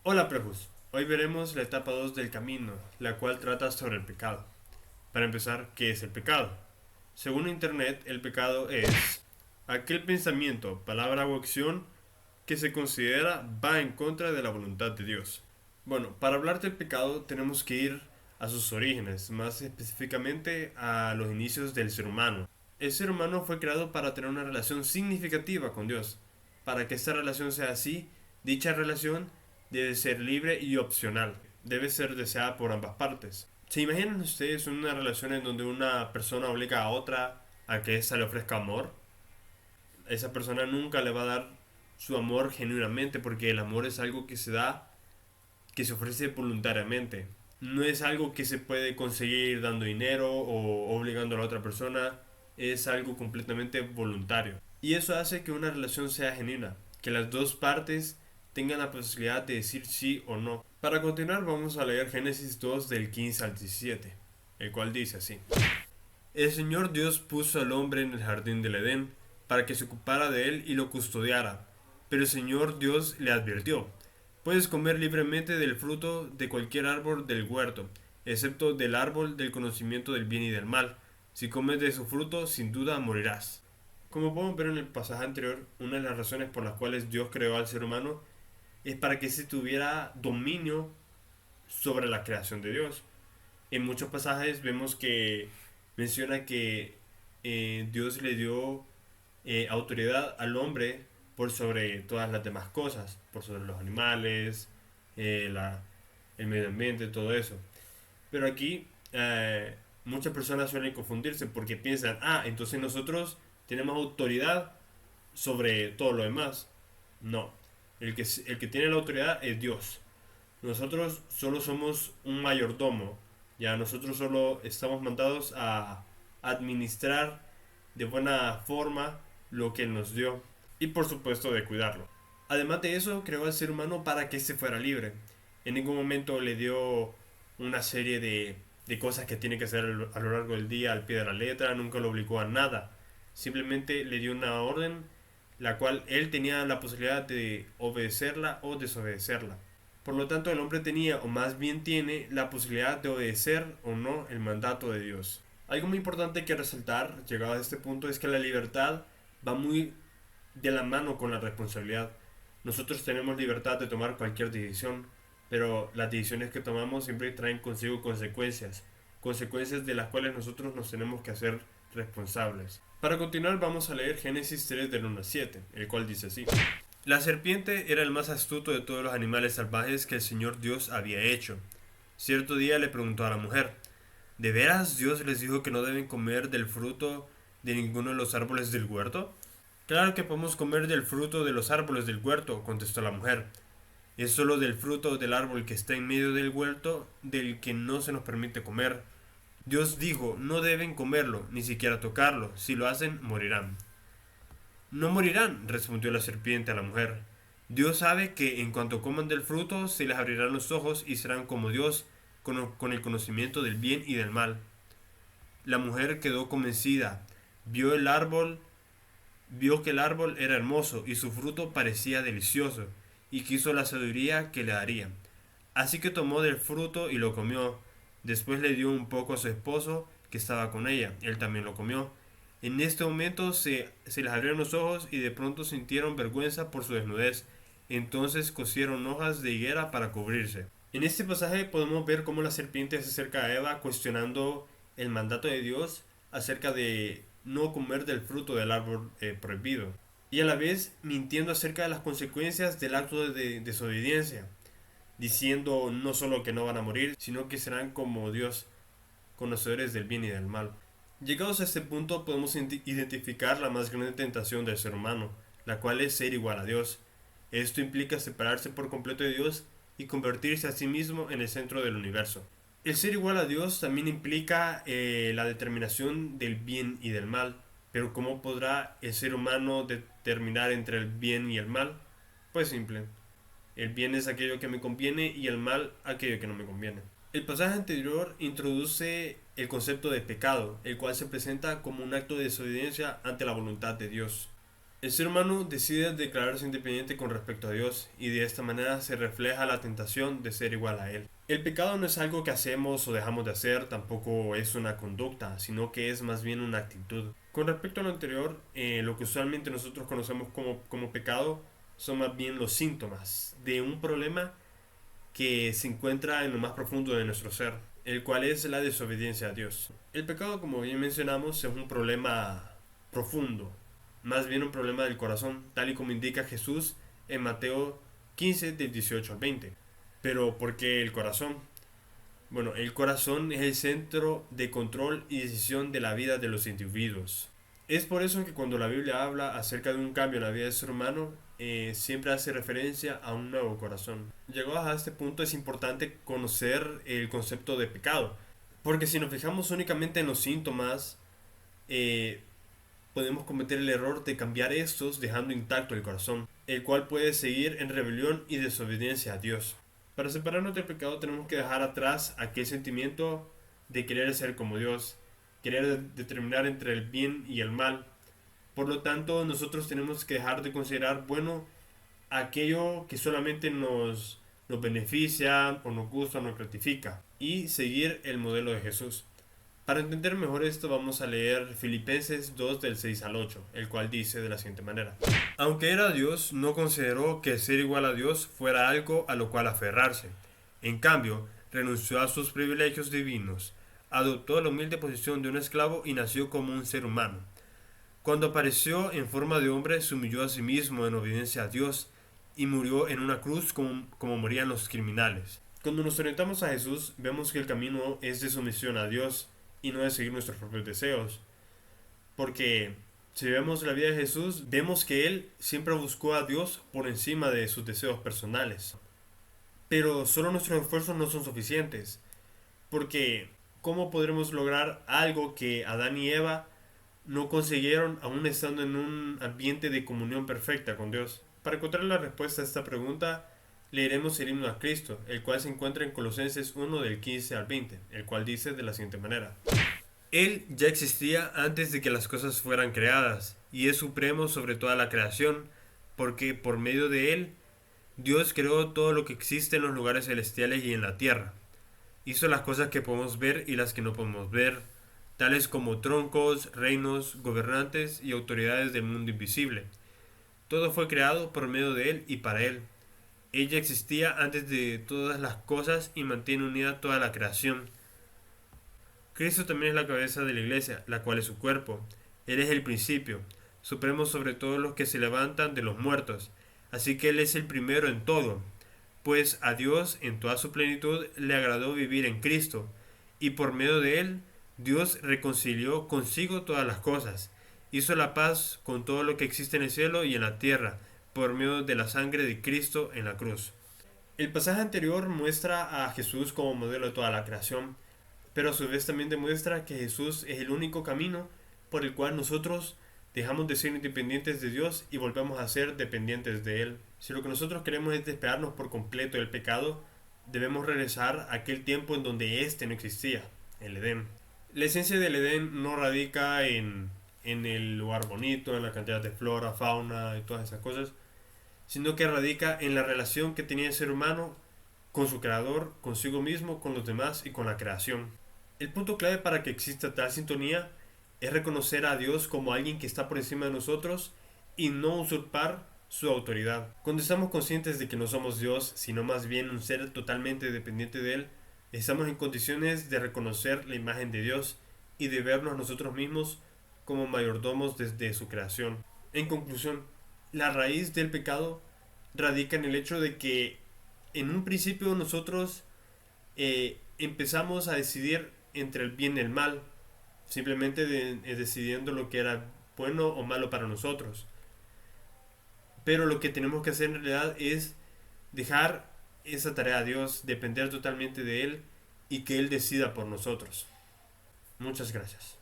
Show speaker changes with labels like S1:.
S1: Hola prejos, hoy veremos la etapa 2 del camino, la cual trata sobre el pecado. Para empezar, ¿qué es el pecado? Según Internet, el pecado es aquel pensamiento, palabra o acción que se considera va en contra de la voluntad de Dios. Bueno, para hablar del pecado tenemos que ir a sus orígenes, más específicamente a los inicios del ser humano. El ser humano fue creado para tener una relación significativa con Dios. Para que esta relación sea así, dicha relación debe ser libre y opcional. Debe ser deseada por ambas partes. ¿Se imaginan ustedes una relación en donde una persona obliga a otra a que ésta le ofrezca amor? Esa persona nunca le va a dar su amor genuinamente porque el amor es algo que se da, que se ofrece voluntariamente. No es algo que se puede conseguir dando dinero o obligando a la otra persona. Es algo completamente voluntario. Y eso hace que una relación sea genuina, que las dos partes tengan la posibilidad de decir sí o no. Para continuar vamos a leer Génesis 2 del 15 al 17, el cual dice así. El Señor Dios puso al hombre en el jardín del Edén para que se ocupara de él y lo custodiara. Pero el Señor Dios le advirtió, puedes comer libremente del fruto de cualquier árbol del huerto, excepto del árbol del conocimiento del bien y del mal. Si comes de su fruto, sin duda morirás. Como podemos ver en el pasaje anterior, una de las razones por las cuales Dios creó al ser humano es para que se tuviera dominio sobre la creación de Dios. En muchos pasajes vemos que menciona que Dios le dio autoridad al hombre por sobre todas las demás cosas, por sobre los animales, el medio ambiente, todo eso. Pero aquí muchas personas suelen confundirse porque piensan, entonces nosotros tenemos autoridad sobre todo lo demás. No, el que tiene la autoridad es Dios. Nosotros solo somos un mayordomo. Ya nosotros solo estamos mandados a administrar de buena forma lo que Él nos dio. Y por supuesto de cuidarlo. Además de eso, creó al ser humano para que se fuera libre. En ningún momento le dio una serie de cosas que tiene que hacer a lo largo del día al pie de la letra. Nunca lo obligó a nada. Simplemente le dio una orden la cual él tenía la posibilidad de obedecerla o desobedecerla. Por lo tanto, el hombre tenía, o más bien tiene, la posibilidad de obedecer o no el mandato de Dios. Algo muy importante que resaltar, llegado a este punto, es que la libertad va muy de la mano con la responsabilidad. Nosotros tenemos libertad de tomar cualquier decisión, pero las decisiones que tomamos siempre traen consigo consecuencias, consecuencias de las cuales nosotros nos tenemos que hacer responsables. Para continuar vamos a leer Génesis 3 del 1 al 7, el cual dice así. La serpiente era el más astuto de todos los animales salvajes que el Señor Dios había hecho. Cierto día le preguntó a la mujer, ¿de veras Dios les dijo que no deben comer del fruto de ninguno de los árboles del huerto? Claro que podemos comer del fruto de los árboles del huerto, contestó la mujer. Es solo del fruto del árbol que está en medio del huerto del que no se nos permite comer. Dios dijo, no deben comerlo, ni siquiera tocarlo. Si lo hacen, morirán. No morirán, respondió la serpiente a la mujer. Dios sabe que en cuanto coman del fruto se les abrirán los ojos y serán como Dios, con el conocimiento del bien y del mal. La mujer quedó convencida, vio el árbol, vio que el árbol era hermoso y su fruto parecía delicioso, y quiso la sabiduría que le daría. Así que tomó del fruto y lo comió. Después le dio un poco a su esposo, que estaba con ella. Él también lo comió. En este momento se les abrieron los ojos y de pronto sintieron vergüenza por su desnudez. Entonces cosieron hojas de higuera para cubrirse. En este pasaje podemos ver cómo la serpiente se acerca a Eva cuestionando el mandato de Dios acerca de no comer del fruto del árbol prohibido. Y a la vez mintiendo acerca de las consecuencias del acto de desobediencia, diciendo no solo que no van a morir, sino que serán como Dios, conocedores del bien y del mal. Llegados a este punto podemos identificar la más grande tentación del ser humano, la cual es ser igual a Dios. Esto implica separarse por completo de Dios y convertirse a sí mismo en el centro del universo. El ser igual a Dios también implica la determinación del bien y del mal, pero ¿cómo podrá el ser humano determinar entre el bien y el mal? Pues simple. El bien es aquello que me conviene y el mal aquello que no me conviene. El pasaje anterior introduce el concepto de pecado, el cual se presenta como un acto de desobediencia ante la voluntad de Dios. El ser humano decide declararse independiente con respecto a Dios y de esta manera se refleja la tentación de ser igual a Él. El pecado no es algo que hacemos o dejamos de hacer, tampoco es una conducta, sino que es más bien una actitud. Con respecto a lo anterior, lo que usualmente nosotros conocemos como pecado son más bien los síntomas de un problema que se encuentra en lo más profundo de nuestro ser, el cual es la desobediencia a Dios. El pecado, como bien mencionamos, es un problema profundo, más bien un problema del corazón, tal y como indica Jesús en Mateo 15 del 18 al 20. Pero ¿por qué el corazón? Bueno, el corazón es el centro de control y decisión de la vida de los individuos. Es por eso que cuando la Biblia habla acerca de un cambio en la vida del ser humano, siempre hace referencia a un nuevo corazón. Llegados a este punto es importante conocer el concepto de pecado, porque si nos fijamos únicamente en los síntomas, eh, podemos cometer el error de cambiar estos dejando intacto el corazón, el cual puede seguir en rebelión y desobediencia a Dios. Para separarnos del pecado tenemos que dejar atrás aquel sentimiento de querer ser como Dios, querer determinar entre el bien y el mal. Por lo tanto, nosotros tenemos que dejar de considerar bueno aquello que solamente nos beneficia o nos gusta o nos gratifica y seguir el modelo de Jesús. Para entender mejor esto vamos a leer Filipenses 2 del 6 al 8, el cual dice de la siguiente manera. Aunque era Dios, no consideró que ser igual a Dios fuera algo a lo cual aferrarse. En cambio, renunció a sus privilegios divinos, adoptó la humilde posición de un esclavo y nació como un ser humano. Cuando apareció en forma de hombre, se humilló a sí mismo en obediencia a Dios y murió en una cruz como morían los criminales. Cuando nos orientamos a Jesús, vemos que el camino es de sumisión a Dios y no de seguir nuestros propios deseos. Porque si vemos la vida de Jesús, vemos que Él siempre buscó a Dios por encima de sus deseos personales. Pero solo nuestros esfuerzos no son suficientes. Porque ¿cómo podremos lograr algo que Adán y Eva no consiguieron aún estando en un ambiente de comunión perfecta con Dios? Para encontrar la respuesta a esta pregunta, leeremos el himno a Cristo, el cual se encuentra en Colosenses 1 del 15 al 20, el cual dice de la siguiente manera. Él ya existía antes de que las cosas fueran creadas, y es supremo sobre toda la creación, porque por medio de Él, Dios creó todo lo que existe en los lugares celestiales y en la tierra. Hizo las cosas que podemos ver y las que no podemos ver, tales como troncos, reinos, gobernantes y autoridades del mundo invisible. Todo fue creado por medio de Él y para Él. Ella existía antes de todas las cosas y mantiene unida toda la creación. Cristo también es la cabeza de la iglesia, la cual es su cuerpo. Él es el principio, supremo sobre todos los que se levantan de los muertos. Así que Él es el primero en todo, pues a Dios en toda su plenitud le agradó vivir en Cristo, y por medio de Él Dios reconcilió consigo todas las cosas, hizo la paz con todo lo que existe en el cielo y en la tierra, por medio de la sangre de Cristo en la cruz. El pasaje anterior muestra a Jesús como modelo de toda la creación, pero a su vez también demuestra que Jesús es el único camino por el cual nosotros dejamos de ser independientes de Dios y volvemos a ser dependientes de Él. Si lo que nosotros queremos es despegarnos por completo del pecado, debemos regresar a aquel tiempo en donde éste no existía, el Edén. La esencia del Edén no radica en el lugar bonito, en la cantidad de flora, fauna y todas esas cosas, sino que radica en la relación que tenía el ser humano con su creador, consigo mismo, con los demás y con la creación. El punto clave para que exista tal sintonía es reconocer a Dios como alguien que está por encima de nosotros y no usurpar su autoridad. Cuando estamos conscientes de que no somos Dios, sino más bien un ser totalmente dependiente de Él, estamos en condiciones de reconocer la imagen de Dios y de vernos nosotros mismos como mayordomos desde su creación. En conclusión, la raíz del pecado radica en el hecho de que en un principio nosotros empezamos a decidir entre el bien y el mal, simplemente decidiendo lo que era bueno o malo para nosotros. Pero lo que tenemos que hacer en realidad es dejar esa tarea a Dios, depender totalmente de Él y que Él decida por nosotros. Muchas gracias.